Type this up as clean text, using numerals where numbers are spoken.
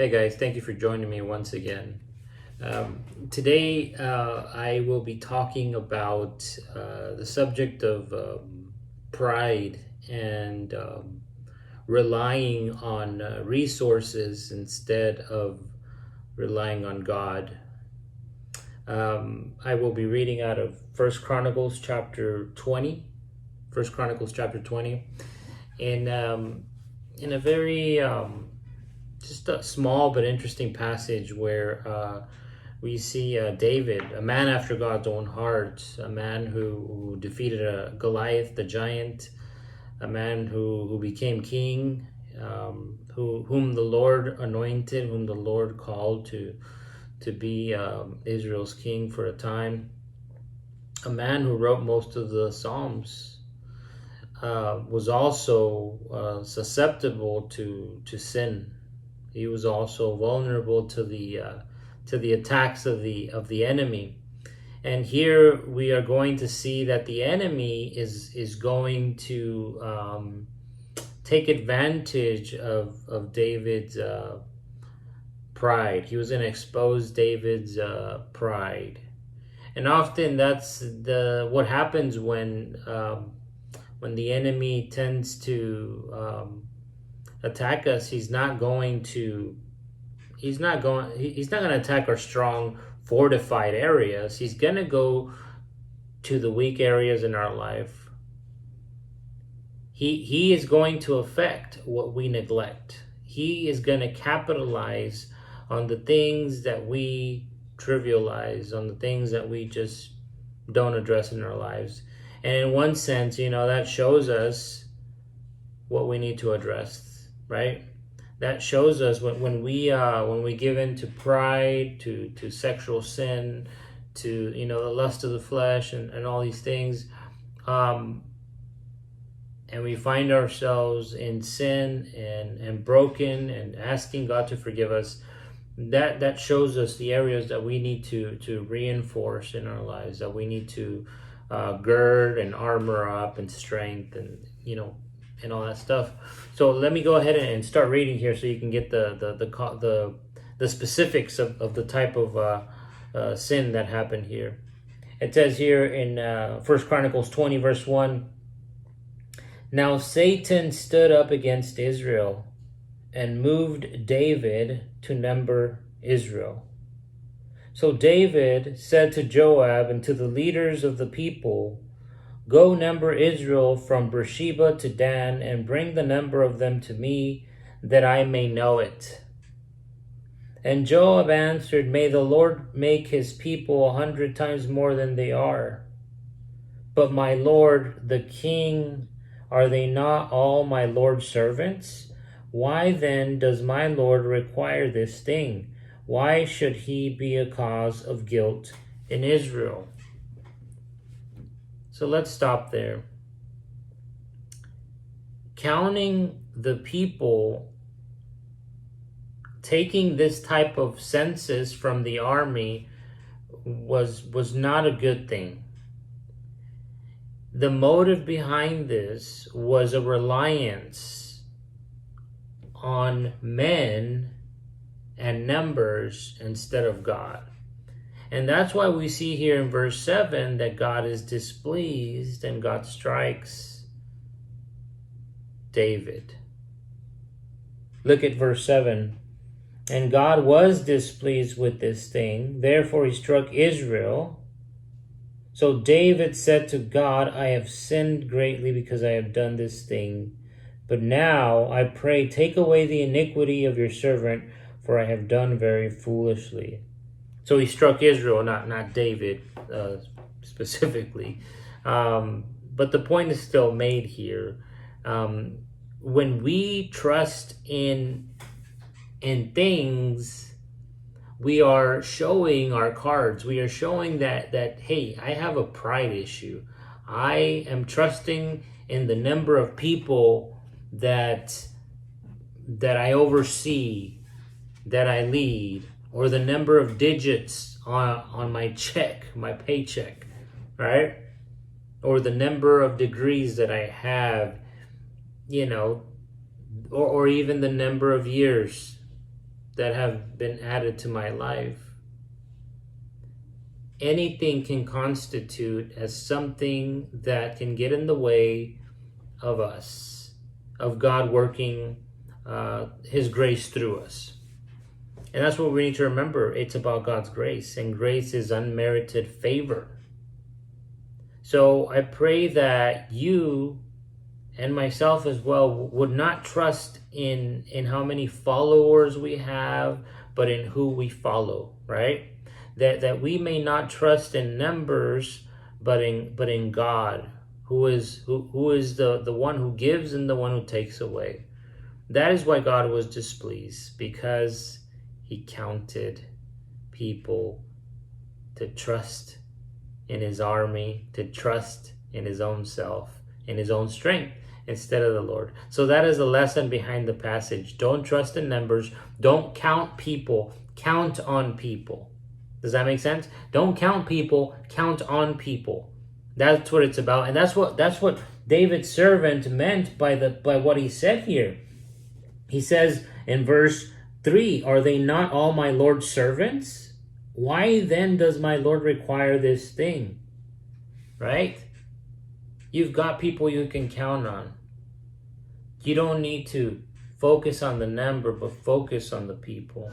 Hey guys, thank you for joining me once again. Today I will be talking about the subject of pride and relying on resources instead of relying on God. I will be reading out of First Chronicles chapter 20. First Chronicles chapter 20. In a very just a small but interesting passage where we see David, a man after God's own heart, a man who defeated Goliath, the giant, a man who became king, whom the Lord anointed, whom the Lord called to be Israel's king for a time, a man who wrote most of the Psalms. Was also susceptible to sin. He was also vulnerable to the attacks of the enemy. And here we are going to see that the enemy is going to take advantage of David's pride. He was going to expose David's pride, and often that's what happens when the enemy tends to attack us. He's not going to attack our strong fortified areas. He's going to go to the weak areas in our life. He is going to affect what we neglect. He is going to capitalize on the things that we trivialize, on the things that we just don't address in our lives. And in one sense, that shows us what we need to address, right? That shows us when we give in to pride, to sexual sin, to the lust of the flesh and all these things, and we find ourselves in sin and broken and asking God to forgive us. That shows us the areas that we need to reinforce in our lives, that we need to gird and armor up and strength and all that stuff. So let me go ahead and start reading here so you can get the specifics of the type of sin that happened here. It says here in 1 Chronicles 20 verse 1, "Now Satan stood up against Israel and moved David to number Israel. So David said to Joab and to the leaders of the people, 'Go number Israel from Beersheba to Dan, and bring the number of them to me, that I may know it.' And Joab answered, 'May the Lord make his people 100 times more than they are. But my lord, the king, are they not all my lord's servants? Why then does my lord require this thing? Why should he be a cause of guilt in Israel?'" So let's stop there. Counting the people, taking this type of census from the army was not a good thing. The motive behind this was a reliance on men and numbers instead of God. And that's why we see here in verse 7 that God is displeased and God strikes David. Look at verse 7. "And God was displeased with this thing, therefore he struck Israel. So David said to God, 'I have sinned greatly because I have done this thing. But now I pray, take away the iniquity of your servant, for I have done very foolishly.'" So he struck Israel, not David specifically. But the point is still made here. When we trust in things, we are showing our cards. We are showing that hey, I have a pride issue. I am trusting in the number of people that I oversee, that I lead, or the number of digits on my check, my paycheck, right? Or the number of degrees that I have, or even the number of years that have been added to my life, anything can constitute as something that can get in the way of us, of God working His grace through us. And that's what we need to remember. It's about God's grace, and grace is unmerited favor. So I pray that you and myself as well would not trust in how many followers we have, but in who we follow, right? That we may not trust in numbers, but in God, who is the one who gives and the one who takes away. That is why God was displeased, because He counted people to trust in His army, to trust in His own self, in His own strength, instead of the Lord. So that is a lesson behind the passage. Don't trust in numbers. Don't count people. Count on people. Does that make sense? Don't count people. Count on people. That's what it's about, and that's what David's servant meant by what he said here. He says in verse 3, "Are they not all my Lord's servants? Why then does my Lord require this thing?" Right? You've got people you can count on. You don't need to focus on the number, but focus on the people.